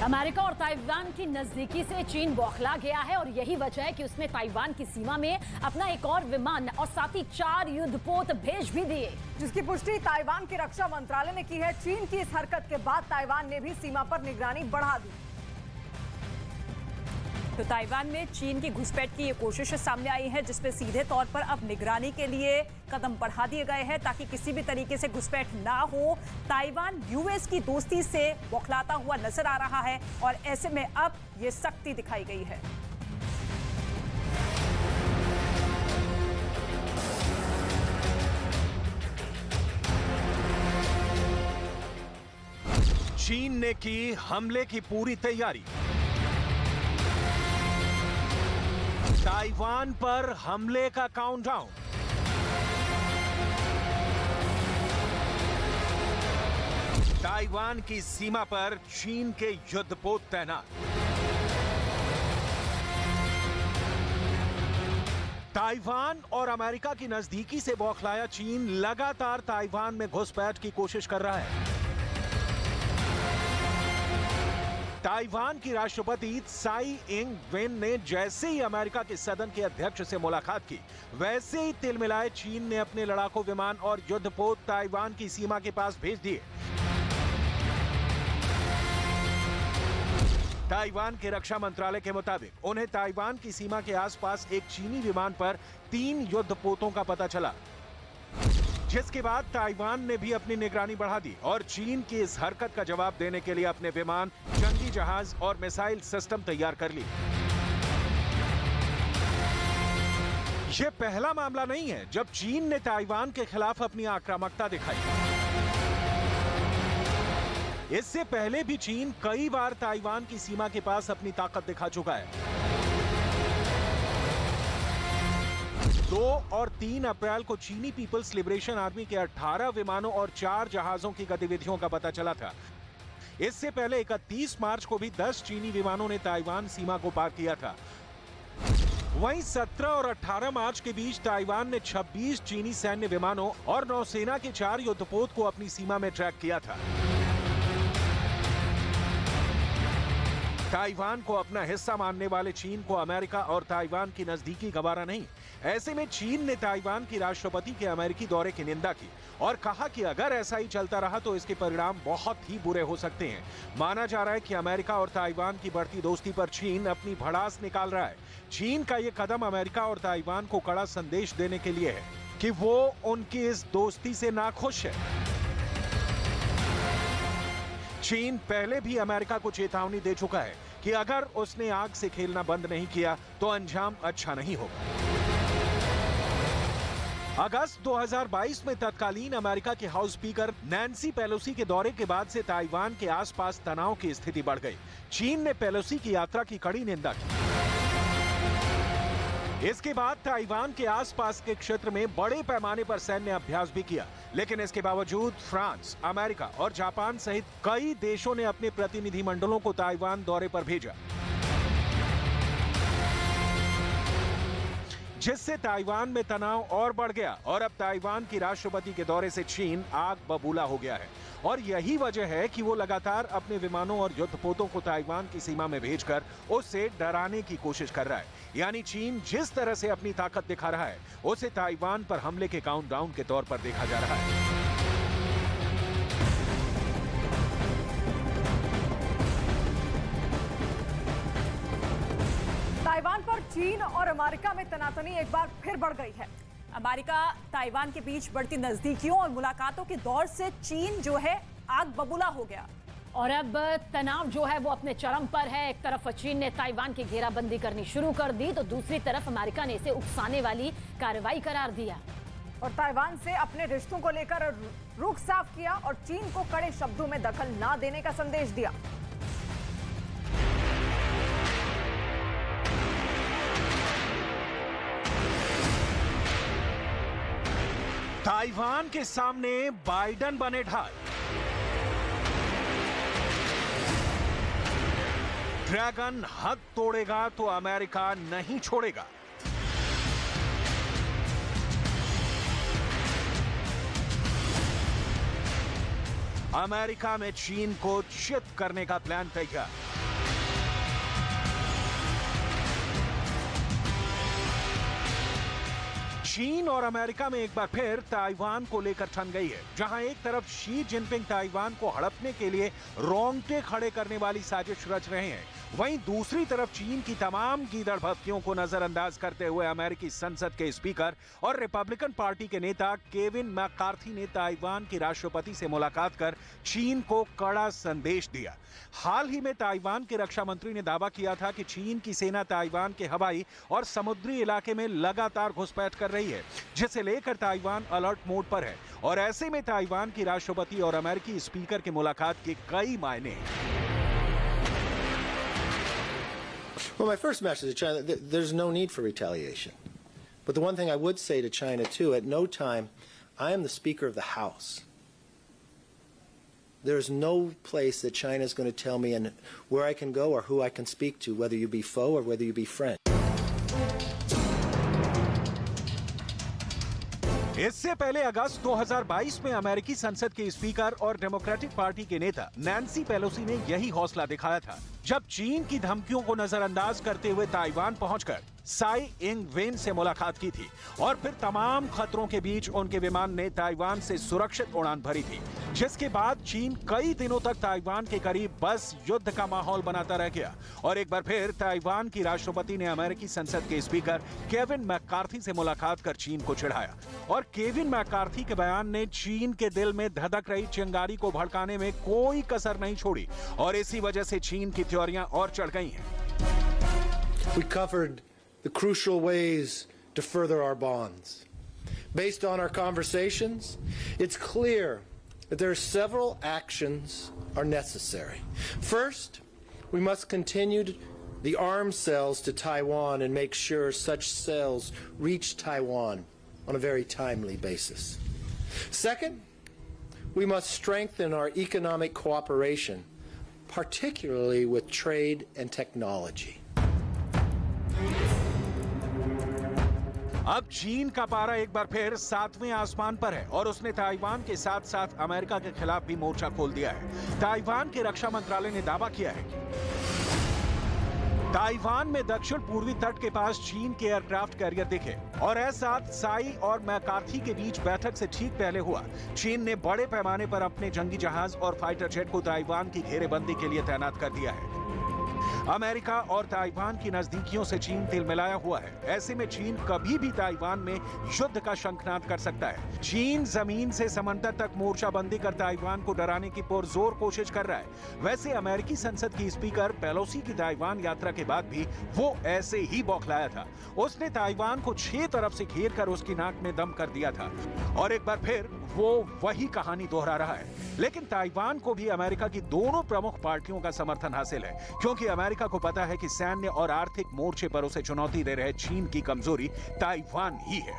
America और Taiwan की नजदीकी से चीन बौखला गया है और यही वजह है कि उसने ताइवान की सीमा में अपना एक और विमान और साथ ही 4 युद्धपोत भेज भी दिए, जिसकी पुष्टि ताइवान के रक्षा मंत्रालय ने की है। चीन की इस हरकत के बाद ताइवान ने भी सीमा पर निगरानी बढ़ा दी। तो ताइवान में चीन की घुसपैठ की ये कोशिश सामने आई है, जिसमें सीधे तौर पर अब निगरानी के लिए कदम बढ़ा दिए गए हैं ताकि किसी भी तरीके से घुसपैठ ना हो। ताइवान यूएस की दोस्ती से बौखलाता हुआ नजर आ रहा है और ऐसे में अब ये सख्ती दिखाई गई है। चीन ने की हमले की पूरी तैयारी। ताइवान पर हमले का काउंटडाउन। ताइवान की सीमा पर चीन के युद्धपोत तैनात। ताइवान और अमेरिका की नजदीकी से बौखलाया चीन लगातार ताइवान में घुसपैठ की कोशिश कर रहा है। ताइवान की राष्ट्रपति त्साई इंग वेन ने जैसे ही अमेरिका के सदन के अध्यक्ष से मुलाकात की, वैसे ही तिलमिलाए चीन ने अपने लड़ाकू विमान और युद्धपोत ताइवान की सीमा के पास भेज दिए। ताइवान के रक्षा मंत्रालय के मुताबिक उन्हें ताइवान की सीमा के आसपास एक चीनी विमान पर 3 युद्धपोतों का पता चला, जिसके बाद ताइवान ने भी अपनी निगरानी बढ़ा दी और चीन की इस हरकत का जवाब देने के लिए अपने विमान, जंगी जहाज और मिसाइल सिस्टम तैयार कर ली। यह पहला मामला नहीं है जब चीन ने ताइवान के खिलाफ अपनी आक्रामकता दिखाई। इससे पहले भी चीन कई बार ताइवान की सीमा के पास अपनी ताकत दिखा चुका है। 2 और 3 अप्रैल को चीनी पीपल्स लिबरेशन आर्मी के 18 विमानों और 4 जहाजों की गतिविधियों का पता चला था। इससे पहले 31 मार्च को भी 10 चीनी विमानों ने ताइवान सीमा को पार किया था। वहीं 17 और 18 मार्च के बीच ताइवान ने 26 चीनी सैन्य विमानों और नौसेना के 4 युद्धपोत को अपनी सीमा में ट्रैक किया था। ताइवान को अपना हिस्सा मानने वाले चीन को अमेरिका और ताइवान की नजदीकी गवारा नहीं। ऐसे में चीन ने ताइवान की राष्ट्रपति के अमेरिकी दौरे की निंदा की और कहा कि अगर ऐसा ही चलता रहा तो इसके परिणाम बहुत ही बुरे हो सकते हैं। माना जा रहा है कि अमेरिका और ताइवान की बढ़ती दोस्ती पर चीन अपनी भड़ास निकाल रहा है। चीन का यह कदम अमेरिका और ताइवान को कड़ा संदेश देने के लिए है कि वो उनकी इस दोस्ती से नाखुश है। चीन पहले भी अमेरिका को चेतावनी दे चुका है कि अगर उसने आग से खेलना बंद नहीं किया तो अंजाम अच्छा नहीं होगा। अगस्त 2022 में तत्कालीन अमेरिका के हाउस स्पीकर नैन्सी पेलोसी के दौरे के बाद से ताइवान के आसपास तनाव की स्थिति बढ़ गई। चीन ने पेलोसी की यात्रा की कड़ी निंदा की। इसके बाद ताइवान के आसपास के क्षेत्र में बड़े पैमाने पर सैन्य अभ्यास भी किया, लेकिन इसके बावजूद फ्रांस, अमेरिका और जापान सहित कई देशों ने अपने प्रतिनिधिमंडलों को ताइवान दौरे पर भेजा, जिससे ताइवान में तनाव और बढ़ गया और अब ताइवान की राष्ट्रपति के दौरे से चीन आग बबूला हो गया है। और यही वजह है कि वो लगातार अपने विमानों और युद्धपोतों को ताइवान की सीमा में भेजकर उससे डराने की कोशिश कर रहा है। यानी चीन जिस तरह से अपनी ताकत दिखा रहा है, उसे ताइवान पर हमले के काउंटडाउन के तौर पर देखा जा रहा है। ताइवान पर चीन और अमेरिका में तनातनी एक बार फिर बढ़ गई है। अमेरिका ताइवान के बीच बढ़ती नजदीकियों और मुलाकातों के दौर से चीन जो है आग बबूला हो गया और अब तनाव जो है वो अपने चरम पर है। एक तरफ चीन ने ताइवान की घेराबंदी करनी शुरू कर दी तो दूसरी तरफ अमेरिका ने इसे उकसाने वाली कार्रवाई करार दिया और ताइवान से अपने रिश्तों को लेकर रुख साफ किया और चीन को कड़े शब्दों में दखल ना देने का संदेश दिया। ताइवान के सामने बाइडेन बने ढाल। ड्रैगन हद तोड़ेगा तो अमेरिका नहीं छोड़ेगा। अमेरिका में चीन को चित करने का प्लान तैयार। चीन और अमेरिका में एक बार फिर ताइवान को लेकर ठन गई है, जहां एक तरफ शी जिनपिंग ताइवान को हड़पने के लिए रोंगटे खड़े करने वाली साजिश रच रहे हैं, वहीं दूसरी तरफ चीन की तमाम गीदड़ भक्तियों को नजरअंदाज करते हुए अमेरिकी संसद के स्पीकर और रिपब्लिकन पार्टी के नेता केविन मैकार्थी ने ताइवान के राष्ट्रपति से मुलाकात कर चीन को कड़ा संदेश दिया। हाल ही में ताइवान के रक्षा मंत्री ने दावा किया था कि चीन की सेना ताइवान के हवाई और समुद्री इलाके में लगातार घुसपैठ कर रही है, जिसे लेकर ताइवान अलर्ट मोड पर है। और ऐसे में ताइवान की राष्ट्रपति और अमेरिकी स्पीकर की मुलाकात के कई मायने हैं। Well, my first message to China, there's no need for retaliation. But the one thing I would say to China, too, at no time, I am the Speaker of the House. There's no place that China is going to tell me and where I can go or who I can speak to, whether you be foe or whether you be friend. इससे पहले अगस्त 2022 में अमेरिकी संसद के speaker और democratic party के नेता Nancy Pelosi ने यही हौसला दिखाया था, जब चीन की धमकियों को नजरअंदाज करते हुए ताइवान पहुंचकर साई इंग वेन से मुलाकात की थी और फिर तमाम खतरों के बीच उनके विमान ने ताइवान से सुरक्षित उड़ान भरी थी, जिसके बाद चीन कई दिनों तक ताइवान के करीब बस युद्ध का माहौल बनाता रह गया। और एक बार फिर ताइवान की राष्ट्रपति ने अमेरिकी संसद के स्पीकर केविन मैकार्थी से मुलाकात कर चीन को चिढ़ाया और केविन मैकार्थी के बयान ने चीन के दिल में धधक रही चिंगारी को भड़काने में कोई कसर नहीं छोड़ी और इसी वजह से चीन की थ्योरियां और चढ़ गई हैं। We covered the crucial ways to further our bonds. Based on our conversations, it's clear that there are several actions are necessary. First, we must continue the arms sales to Taiwan and make sure such sales reach Taiwan on a very timely basis. Second, we must strengthen our economic cooperation, particularly with trade and technology. अब चीन का पारा एक बार फिर 7वें आसमान पर है और उसने ताइवान के साथ साथ अमेरिका के खिलाफ भी मोर्चा खोल दिया है। ताइवान के रक्षा मंत्रालय ने दावा किया है कि ताइवान में दक्षिण पूर्वी तट के पास चीन के एयरक्राफ्ट कैरियर दिखे और ऐसा साई और मैकार्थी के बीच बैठक से ठीक पहले हुआ। चीन ने बड़े पैमाने पर अपने जंगी जहाज और फाइटर जेट को ताइवान की घेरेबंदी के लिए तैनात कर दिया है। अमेरिका और ताइवान की नजदीकियों से चीन तिलमिलाया हुआ है। ऐसे में चीन कभी भी ताइवान में युद्ध का शंखनाद कर सकता है। चीन जमीन से समंदर तक मोर्चाबंदी कर ताइवान को डराने की पुरजोर कोशिश कर रहा है। वैसे अमेरिकी संसद की स्पीकर पेलोसी की ताइवान यात्रा के बाद भी वो ऐसे ही बौखलाया था। उसने ताइवान को 6 तरफ से घेर कर उसकी नाक में दम कर दिया था और एक बार फिर वो वही कहानी दोहरा रहा है। लेकिन ताइवान को भी अमेरिका की दोनों प्रमुख पार्टियों का समर्थन हासिल है, क्योंकि अमेरिका को पता है कि सैन्य और आर्थिक मोर्चे पर उसे चुनौती दे रहे चीन की कमजोरी ताइवान ही है।